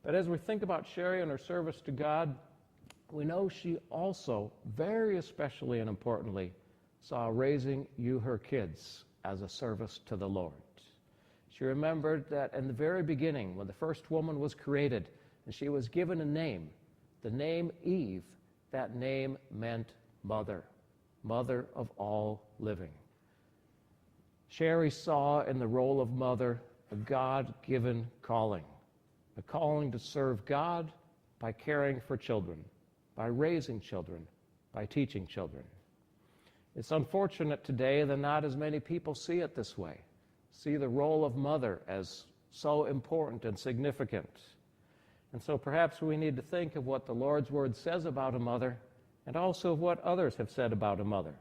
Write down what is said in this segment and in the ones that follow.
But as we think about Sherry and her service to God, we know she also, very especially and importantly, saw raising you, her kids, as a service to the Lord. She remembered that in the very beginning, when the first woman was created and she was given a name, the name Eve, that name meant mother, mother of all living. Sherry saw in the role of mother a God-given calling, a calling to serve God by caring for children, by raising children, by teaching children. It's unfortunate today that not as many people see it this way, see the role of mother as so important and significant. And so perhaps we need to think of what the Lord's Word says about a mother and also of what others have said about a mother.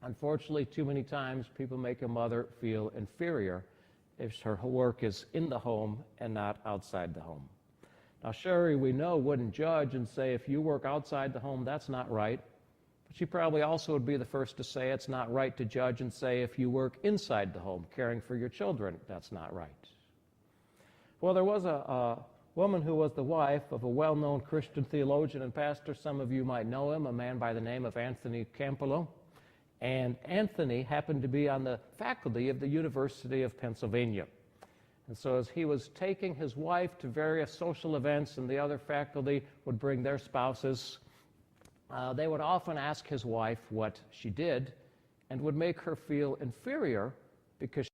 Unfortunately, too many times people make a mother feel inferior if her work is in the home and not outside the home. Now, Sherry, we know, wouldn't judge and say, if you work outside the home, that's not right. But she probably also would be the first to say it's not right to judge and say, if you work inside the home, caring for your children, that's not right. Well, there was a woman who was the wife of a well-known Christian theologian and pastor. Some of you might know him, a man by the name of Anthony Campolo. And Anthony happened to be on the faculty of the University of Pennsylvania. And so as he was taking his wife to various social events and the other faculty would bring their spouses, they would often ask his wife what she did and would make her feel inferior because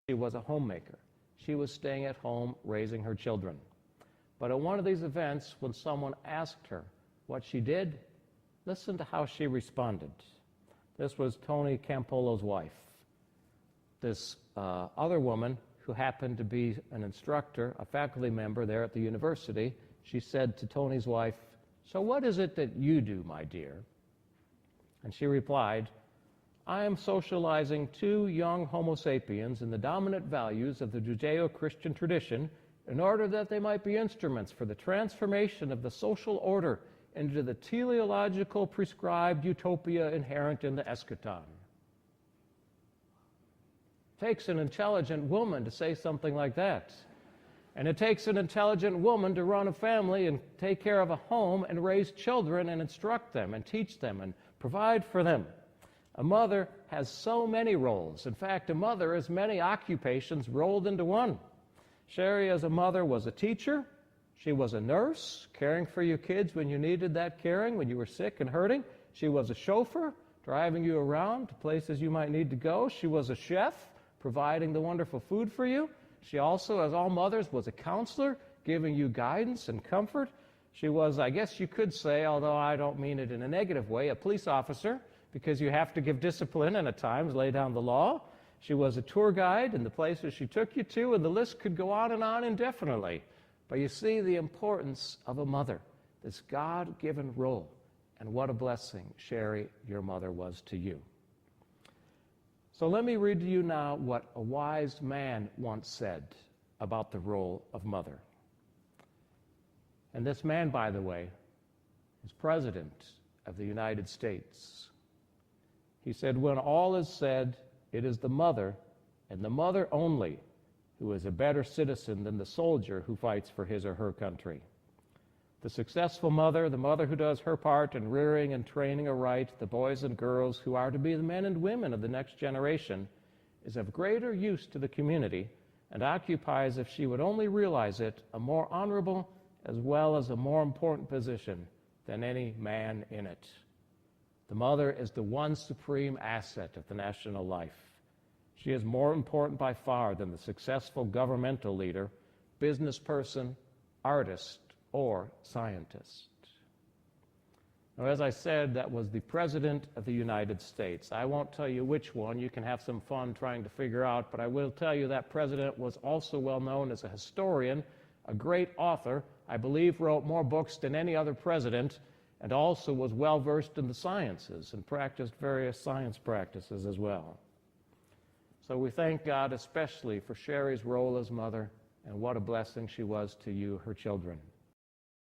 she was a homemaker. She was staying at home raising her children. But at one of these events, when someone asked her what she did, listen to how she responded. This was Tony Campolo's wife. This other woman who happened to be an instructor, a faculty member there at the university, she said to Tony's wife, "So what is it that you do, my dear?" And she replied, "I am socializing two young Homo sapiens in the dominant values of the Judeo-Christian tradition in order that they might be instruments for the transformation of the social order into the teleological prescribed utopia inherent in the eschaton." It takes an intelligent woman to say something like that. And it takes an intelligent woman to run a family and take care of a home and raise children and instruct them and teach them and provide for them. A mother has so many roles. In fact, a mother has many occupations rolled into one. Sherry, as a mother, was a teacher. She was a nurse, caring for your kids when you needed that caring, when you were sick and hurting. She was a chauffeur, driving you around to places you might need to go. She was a chef, providing the wonderful food for you. She also, as all mothers, was a counselor, giving you guidance and comfort. She was, I guess you could say, although I don't mean it in a negative way, a police officer, because you have to give discipline and at times lay down the law. She was a tour guide in the places she took you to, and the list could go on indefinitely. But you see the importance of a mother, this God-given role, and what a blessing, Sherry, your mother was to you. So let me read to you now what a wise man once said about the role of mother. And this man, by the way, is President of the United States. He said, "When all is said, it is the mother, and the mother only, who is a better citizen than the soldier who fights for his or her country. The successful mother, the mother who does her part in rearing and training aright the boys and girls who are to be the men and women of the next generation, is of greater use to the community and occupies, if she would only realize it, a more honorable as well as a more important position than any man in it. The mother is the one supreme asset of the national life. She is more important by far than the successful governmental leader, business person, artist, or scientist." Now, as I said, that was the President of the United States. I won't tell you which one. You can have some fun trying to figure out, but I will tell you that president was also well known as a historian, a great author, I believe wrote more books than any other president, and also was well versed in the sciences and practiced various science practices as well. So we thank God especially for Sherry's role as mother, and what a blessing she was to you, her children.